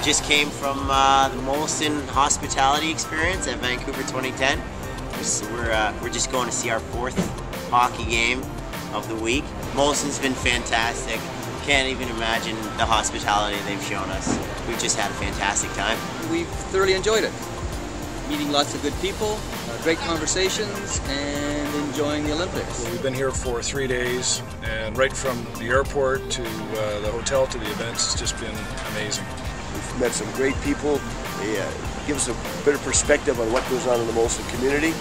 just came from the Molson Hospitality Experience at Vancouver 2010. We're just going to see our 4th hockey game of the week. Molson's been fantastic. Can't even imagine the hospitality they've shown us. We've just had a fantastic time. We've thoroughly enjoyed it. Meeting lots of good people, great conversations, and enjoying the Olympics. We've been here for 3 days, and right from the airport to the hotel to the events, it's just been amazing. We've met some great people. They give us a better perspective on what goes on in the Molson community.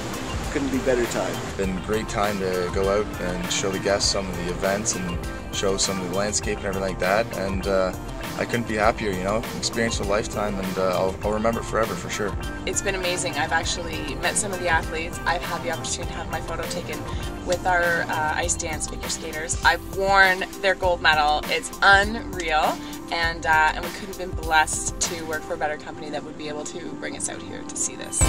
Couldn't be better time. Been a great time to go out and show the guests some of the events and show some of the landscape and everything like that. And I couldn't be happier, you know, experience of a lifetime, and I'll remember it forever for sure. It's been amazing. I've actually met some of the athletes. I've had the opportunity to have my photo taken with our ice dance figure skaters. I've worn their gold medal. It's unreal, and we couldn't have been blessed to work for a better company that would be able to bring us out here to see this.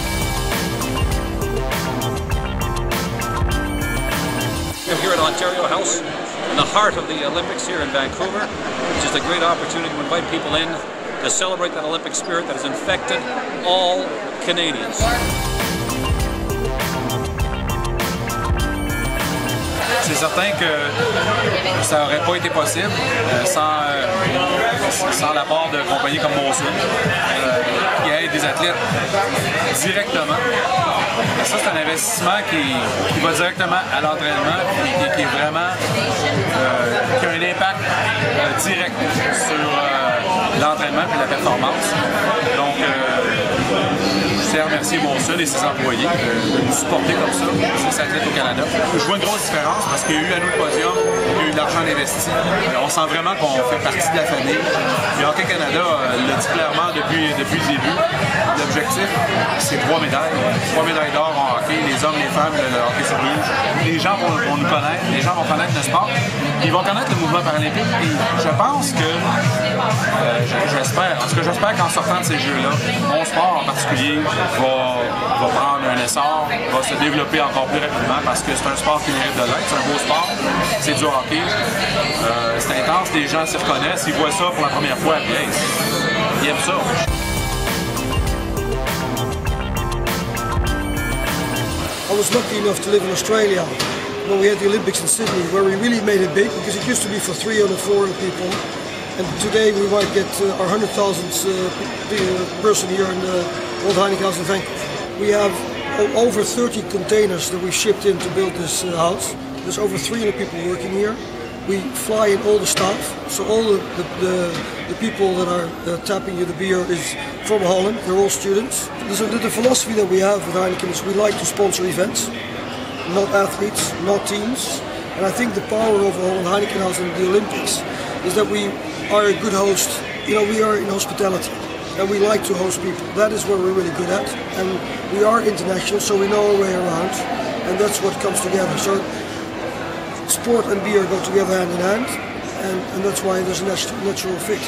I'm here at Ontario House, in the heart of the Olympics here in Vancouver. It's just a great opportunity to invite people in to celebrate that Olympic spirit that has infected all Canadians. C'est certain que ça n'aurait pas été possible sans l'apport de compagnies comme Molson qui aident des athlètes directement. Ça, c'est un investissement qui va directement à l'entraînement et qui est vraiment qui a un impact direct sur l'entraînement et la performance. Donc, je tiens à remercier Molson et ses employés de nous supporter comme ça, ces athlètes au Canada. Je vois une grosse différence parce qu'il y a eu à nous le podium, il y a eu de l'argent investi. On sent vraiment qu'on fait partie de la famille. Et Hockey Canada l'a dit clairement depuis le début. L'objectif, c'est 3 médailles. 3 médailles d'or en hockey, les hommes, les femmes, le hockey sur rouge. Les gens vont nous connaître, les gens vont connaître le sport. Ils vont connaître le mouvement paralympique. Et je pense que, j'espère qu'en sortant de ces jeux-là, mon sport en particulier va prendre un essor, va se développer encore plus rapidement parce que c'est un sport qui mérite de l'être, c'est un beau sport, c'est du hockey, c'est intense, les gens s'y reconnaissent, ils voient ça pour la première fois, puis hey, ils aiment ça. I was lucky enough to live in Australia when we had the Olympics in Sydney, where we really made it big because it used to be for 300, 400 people. And today we might get our 100,000th person here in the World Heineken House in Vancouver. We have over 30 containers that we shipped in to build this house. There's over 300 people working here. We fly in all the staff, so all the people that are tapping you the beer is from Holland. They're all students. So the philosophy that we have with Heineken is we like to sponsor events, not athletes, not teams. And I think the power of Holland Heineken House and the Olympics is that we are a good host. You know, we are in hospitality and we like to host people. That is what we're really good at. And we are international, so we know our way around, and that's what comes together. So sport and beer go together hand in hand, and that's why there's a natural fit.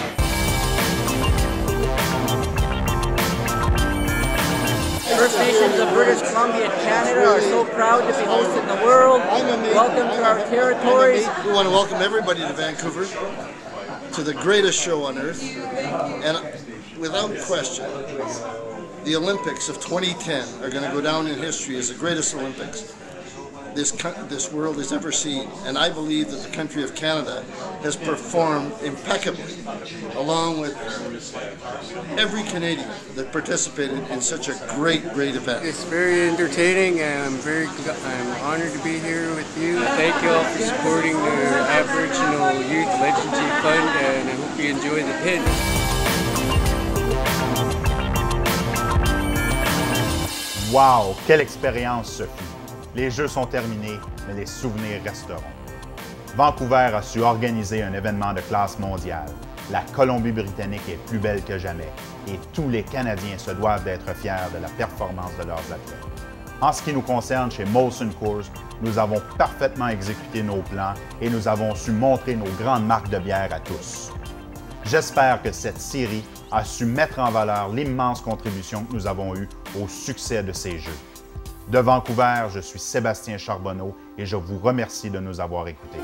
First Nations of British Columbia and Canada are so proud to be hosting the world. Welcome to our territories. We want to welcome everybody to Vancouver, to the greatest show on earth, and without question, the Olympics of 2010 are going to go down in history as the greatest Olympics this world has ever seen, and I believe that the country of Canada has performed impeccably, along with every Canadian that participated in such a great event. It's very entertaining, and I'm honored to be here with you. Thank you all for supporting the Aboriginal Youth Legacy Fund, and I hope you enjoy the pin. Wow, quelle expérience ce fut! Les Jeux sont terminés, mais les souvenirs resteront. Vancouver a su organiser un événement de classe mondiale. La Colombie-Britannique est plus belle que jamais et tous les Canadiens se doivent d'être fiers de la performance de leurs athlètes. En ce qui nous concerne, chez Molson Coors, nous avons parfaitement exécuté nos plans et nous avons su montrer nos grandes marques de bière à tous. J'espère que cette série a su mettre en valeur l'immense contribution que nous avons eue au succès de ces Jeux. De Vancouver, je suis Sébastien Charbonneau et je vous remercie de nous avoir écoutés.